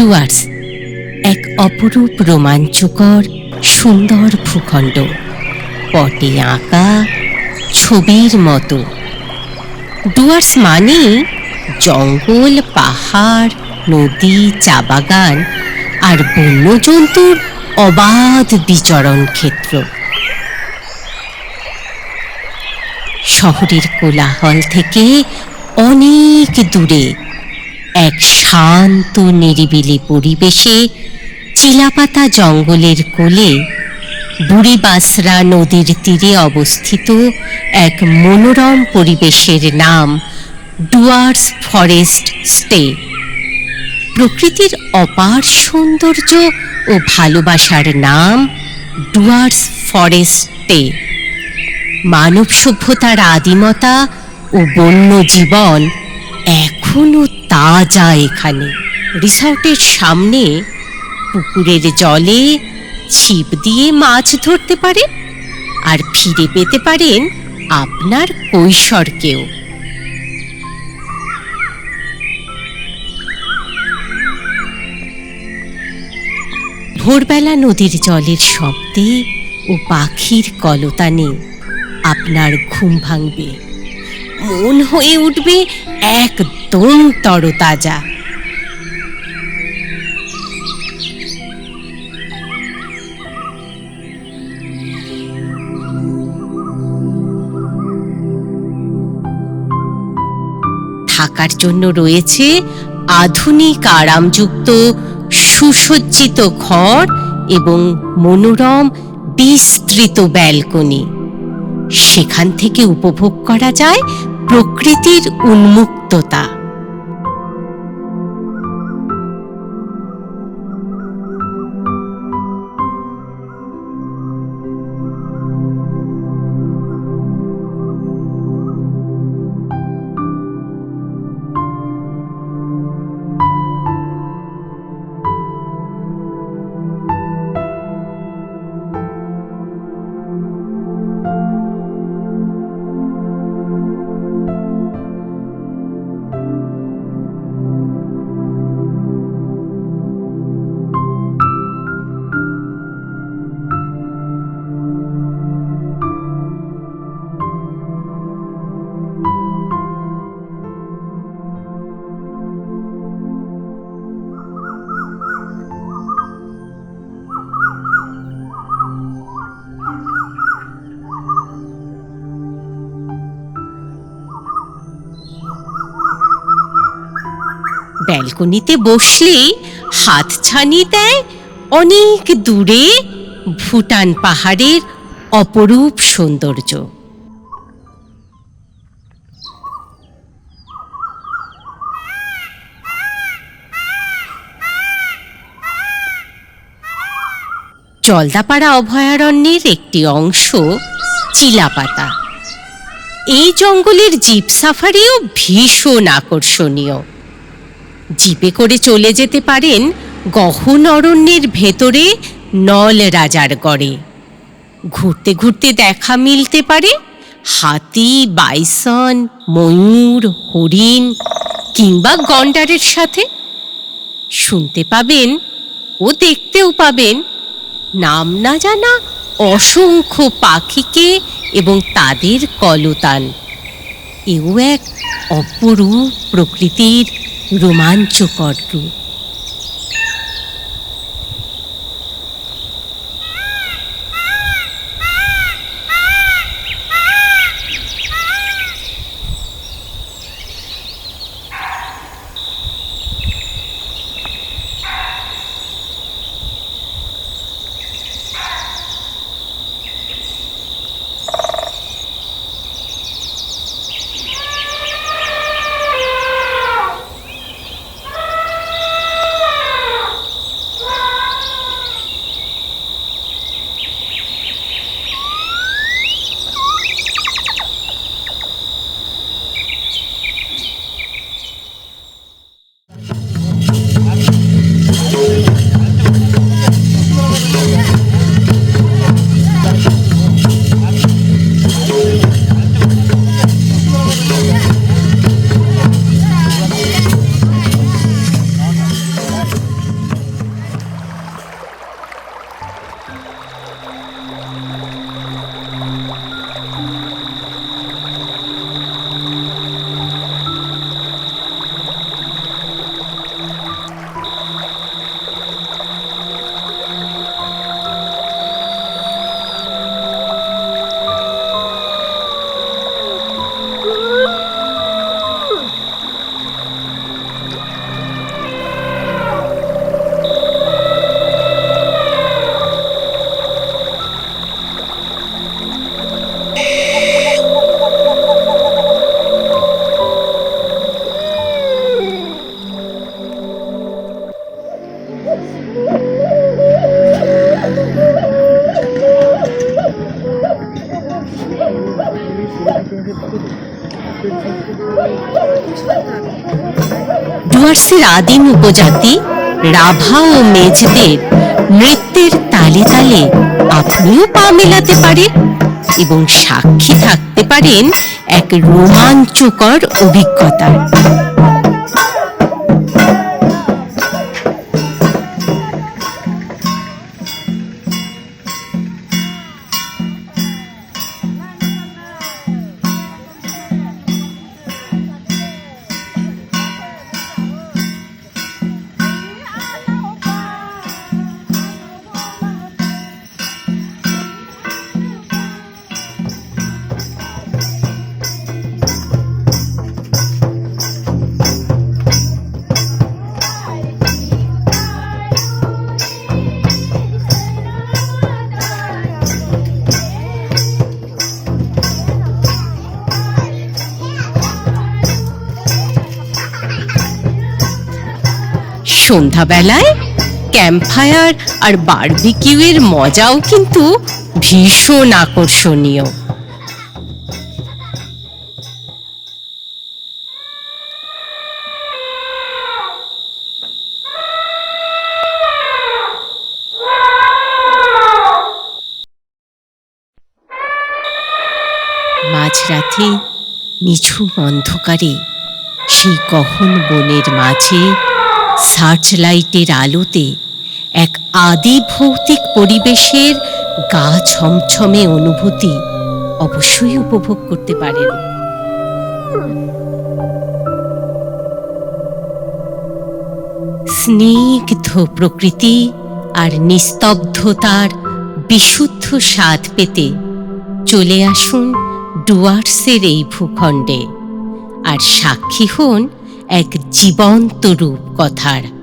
ডুয়ার্স এক অপরূপ রোমাঞ্চকর সুন্দর ভূখণ্ড, পটে আঁকা ছবির মতো। ডুয়ার্স মানে জঙ্গল, পাহাড়, নদী, চা বাগান আর বন্যজন্তুর অবাধ বিচরণ ক্ষেত্র। শহরের কোলাহল থেকে অনেক দূরে এক শান্ত নিরিবিলি পরিবেশে চিলাপাতা জঙ্গলের কোলে বুড়িবাসরা নদীর তীরে অবস্থিত এক মনোরম পরিবেশের নাম ডুয়ার্স ফরেস্ট স্টে। প্রকৃতির অপার সৌন্দর্য ও ভালোবাসার নাম ডুয়ার্স ফরেস্ট স্টে। মানব সভ্যতার আদিমতা ও বন্য জীবন এখনো তাজা এখানে। রিসর্টের সামনে পুকুরের জলে ছিপ দিয়ে মাছ ধরতে পারেন আর ফিরে পেতে পারেন আপনার কৈশোরকেও। ভোরবেলা নদীর জলের শব্দে ও পাখির কলতানে আপনার ঘুম ভাঙবে, মন হয়ে উঠবে একদম তরতাজা। থাকার জন্য রয়েছে আধুনিক আরামযুক্ত সুসজ্জিত ঘর এবং মনোরম বিস্তৃত ব্যালকনি। সেখান থেকে উপভোগ করা যায় প্রকৃতির উন্মুক্ততা। ব্যালকনিতে বসলেই হাতছানি দেয় অনেক দূরে ভুটান পাহাড়ের অপরূপ সৌন্দর্য। জলদাপাড়া অভয়ারণ্যের একটি অংশ চিলাপাতা। এই জঙ্গলের জিপ সাফারিও ভীষণ আকর্ষণীয়। জিপে করে চলে যেতে পারেন গহন অরণ্যের ভেতরে নল রাজার গড়ে। ঘুরতে ঘুরতে দেখা মিলতে পারে হাতি, বাইসন, ময়ূর, হরিণ কিংবা গন্ডারের সাথে। শুনতে পাবেন ও দেখতেও পাবেন নাম না জানা অসংখ্য পাখিকে এবং তাদের কলতান। এও এক অপরূপ প্রকৃতির রোমাঞ্চকর রূপ। ডুয়ার্সের আদিম উপজাতি রাভা ও মেজদের নৃত্যের তালে তালে আপনিও পা মেলাতে পারেন এবং সাক্ষী থাকতে পারেন এক রোমাঞ্চকর অভিজ্ঞতার। সন্ধ্যাবেলায় ক্যাম্পফায়ার আর বারবিকিউ এর মজাও কিন্তু ভীষণ আকর্ষণীয়। মাঝরাতে নিঝুম অন্ধকারে সেই গহন বনের মাঝে সার্চ লাইটের আলোতে এক আদি ভৌতিক পরিবেশের গা ছমছমে অনুভূতি অবশ্যই উপভোগ করতে পারেন। স্নিগ্ধ প্রকৃতি আর নিস্তব্ধতার বিশুদ্ধ স্বাদ পেতে চলে আসুন ডুয়ার্সের এই ভূখণ্ডে আর সাক্ষী হন এক জীবন্ত রূপকথার।